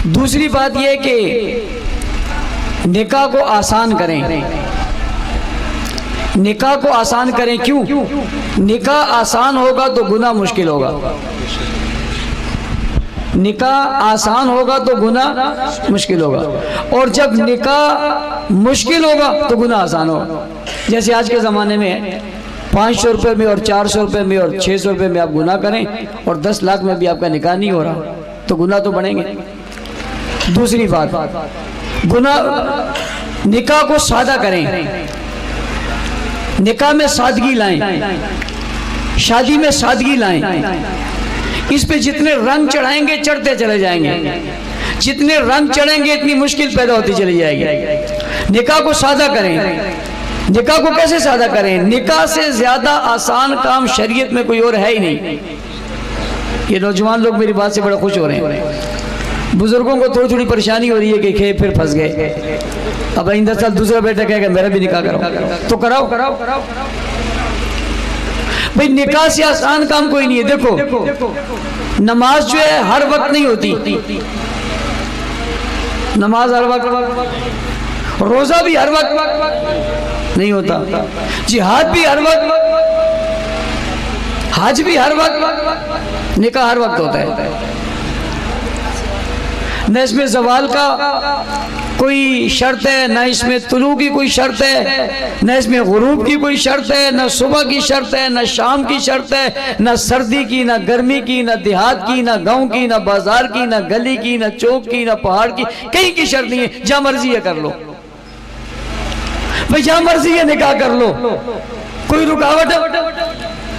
دوسری بات یہ کہ نکاح کو آسان کریں، نکاح کو آسان کریں. کیوں؟ نکاح آسان ہوگا تو گناہ مشکل ہوگا، نکاح آسان ہوگا تو گناہ مشکل ہوگا، اور جب نکاح مشکل ہوگا تو گناہ آسان ہوگا. جیسے آج کے زمانے میں 500 روپے میں اور 400 روپے میں اور 600 روپے میں آپ گناہ کریں اور 10 لاکھ میں بھی آپ کا نکاح نہیں ہو رہا تو گناہ تو بڑھیں گے. دوسری بات، نکاح کو سادہ کریں، نکاح میں سادگی لائیں، شادی میں سادگی لائیں. اس پہ جتنے رنگ چڑھائیں گے چڑھتے چلے جائیں گے، جتنے رنگ چڑھیں گے اتنی مشکل پیدا ہوتی چلی جائے گی. نکاح کو سادہ کریں. نکاح کو کیسے سادہ کریں؟ نکاح سے زیادہ آسان کام شریعت میں کوئی اور ہے ہی نہیں. یہ نوجوان لوگ میری بات سے بڑا خوش ہو رہے ہیں. بزرگوں کو تھوڑی تھوڑی پریشانی ہو رہی ہے کہ پھر پھنس گئے، اب آئندہ سال دوسرا بیٹا کہے گا میرا بھی نکاح کراؤ تو کراؤ. بھئی نکاح سے آسان کام کوئی نہیں ہے. دیکھو نماز جو ہے ہر وقت نہیں ہوتی، نماز ہر وقت، روزہ بھی ہر وقت نہیں ہوتا، جہاد بھی ہر وقت، حج بھی ہر وقت، نکاح ہر وقت ہوتا ہے. نہ اس میں زوال کا کوئی شرط ہے، نہ اس میں طلوع کی کوئی شرط ہے، نہ اس میں غروب کی کوئی شرط ہے، نہ صبح کی شرط ہے، نہ شام کی شرط ہے، نہ سردی کی، نہ گرمی کی، نہ دیہات کی، نہ گاؤں کی، نہ بازار کی، نہ گلی کی، نہ چوک کی، نہ پہاڑ کی، کہیں کی شرط نہیں ہے. جہاں مرضی ہے کر لو بھئی، جہاں مرضی ہے نکاح کر لو، کوئی رکاوٹ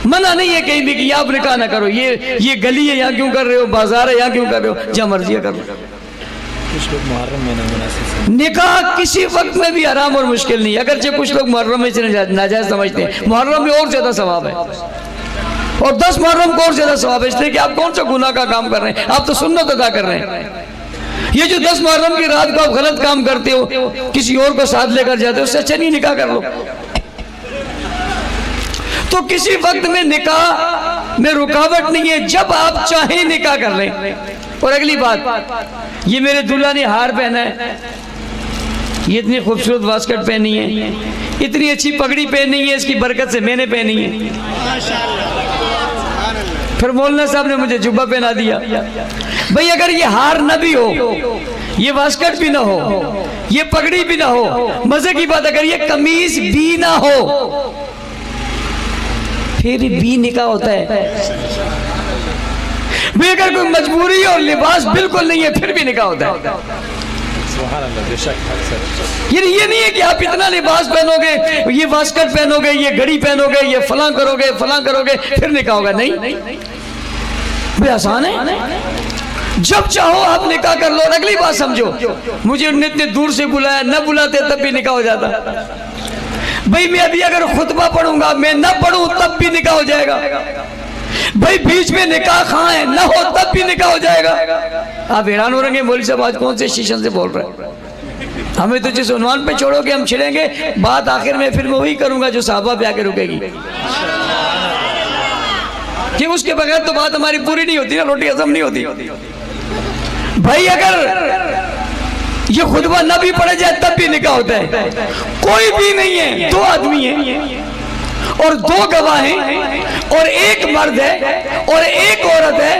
منع نہیں ہے کہیں بھی کہ آپ نکاح نہ کرو. یہ گلی ہے یہاں کیوں کر رہے ہو، بازار ہے یہاں کیوں کر رہے ہو، جہاں مرضی ہے کر لو. نکاح کسی وقت میں بھی حرام اور مشکل نہیں. اگرچہ کچھ لوگ محرم میں سے ناجائز سمجھتے ہیں، محرم میں اور زیادہ ثواب ہے، اور 10 محرم کو اور زیادہ ثواب ہے. اس لیے کہ آپ کون سا گناہ کا کام کر رہے ہیں، آپ تو سنت ادا کر رہے ہیں. یہ جو 10 محرم کی رات کو آپ غلط کام کرتے ہو، کسی اور کو ساتھ لے کر جاتے ہو، اس سے اچھا نہیں نکاح کر لو. تو کسی وقت میں نکاح میں رکاوٹ نہیں ہے، جب آپ چاہیں نکاح کر لیں. اور اگلی بات، یہ میرے دلہا نے ہار پہنا ہے، یہ اتنی خوبصورت واسکٹ پہنی ہے، اتنی اچھی پگڑی پہنی ہے، اس کی برکت سے میں نے پہنی ہے. پھر مولانا صاحب نے مجھے جبہ پہنا دیا. بھئی اگر یہ ہار نہ بھی ہو، یہ واسکٹ بھی نہ ہو، یہ پگڑی بھی نہ ہو، مزے کی بات اگر یہ قمیض بھی نہ ہو، پھر بھی نکاح ہوتا ہے. بھی اگر کوئی مجبوری اور لباس بالکل نہیں ہے پھر بھی نکاح ہوتا ہے. یہ نہیں ہے کہ آپ اتنا لباس پہنو گے، یہ واسکٹ پہنو گے، یہ گھڑی پہنو گے، یہ فلاں کرو گے، فلاں کرو گے پھر نکاح ہوگا. نہیں بھئی آسان ہے، جب چاہو آپ نکاح کر لو. اور اگلی بات سمجھو، مجھے انہوں نے اتنے دور سے بلایا، نہ بلاتے تب بھی نکاح ہو جاتا. بھئی میں ابھی اگر خطبہ پڑھوں گا، میں نہ پڑھوں تب بھی نکاح ہو جائے گا. بھئی بیچ میں نکاح خواہ نہ ہو تب بھی نکاح ہو جائے گا. آپ حیران ہو رہے ہیں مولوی صاحب آج کون سے شیشن سے بول رہے ہیں. ہمیں تو جس عنوان پہ چھوڑو گے ہم چھڑیں گے. بات آخر میں پھر میں وہی کروں گا جو صحابہ پہ آ کے رکے گی، کہ اس کے بغیر تو بات ہماری پوری نہیں ہوتی نا، روٹی ہضم نہیں ہوتی. بھائی اگر یہ خطبہ نہ بھی پڑھا جائے تب بھی نکاح ہوتا ہے. کوئی بھی نہیں ہے، 2 آدمی ہیں اور 2 گواہ ہیں، اور ایک مرد ہے اور ایک عورت ہے.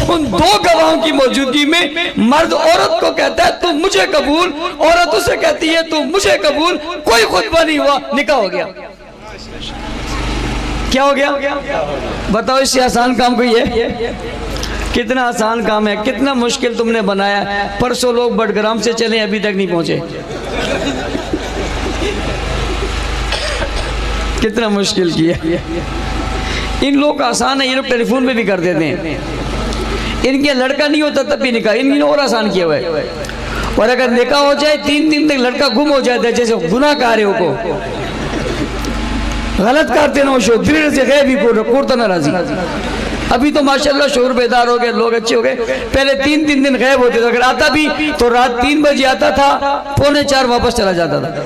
ان 2 گواہوں کی موجودگی میں مرد عورت کو کہتا ہے تو مجھے قبول، عورت اسے کہتی ہے تو مجھے قبول. کوئی خطبہ نہیں ہوا، نکاح ہو گیا. کیا ہو گیا؟ بتاؤ اس سے آسان کام کوئی ہے؟ کتنا آسان کام ہے، کتنا مشکل تم نے بنایا. پرسوں لوگ بٹگرام سے چلیں ابھی تک نہیں پہنچے. کتنا مشکل کیا. ان لوگ کا آسان ہے، یہ لوگ ٹیلی فون پہ بھی کر دیتے ہیں. ان کے لڑکا نہیں ہوتا تب بھی نکاح، ان نے اور آسان کیا ہوا ہے. اور اگر نکاح ہو جائے 3 دن تک لڑکا گم ہو جاتا ہے، جیسے گناہ کاروں کو غلط کرتے نہ ہو دل سے غیب ہی کوڑتا نہ راضی. ابھی تو ماشاءاللہ شعور بیدار ہو گئے، لوگ اچھے ہو گئے. پہلے 3 دن غیب ہوتے تھے، اگر آتا بھی تو رات 3 بجے آتا تھا، 3:45 واپس چلا جاتا تھا.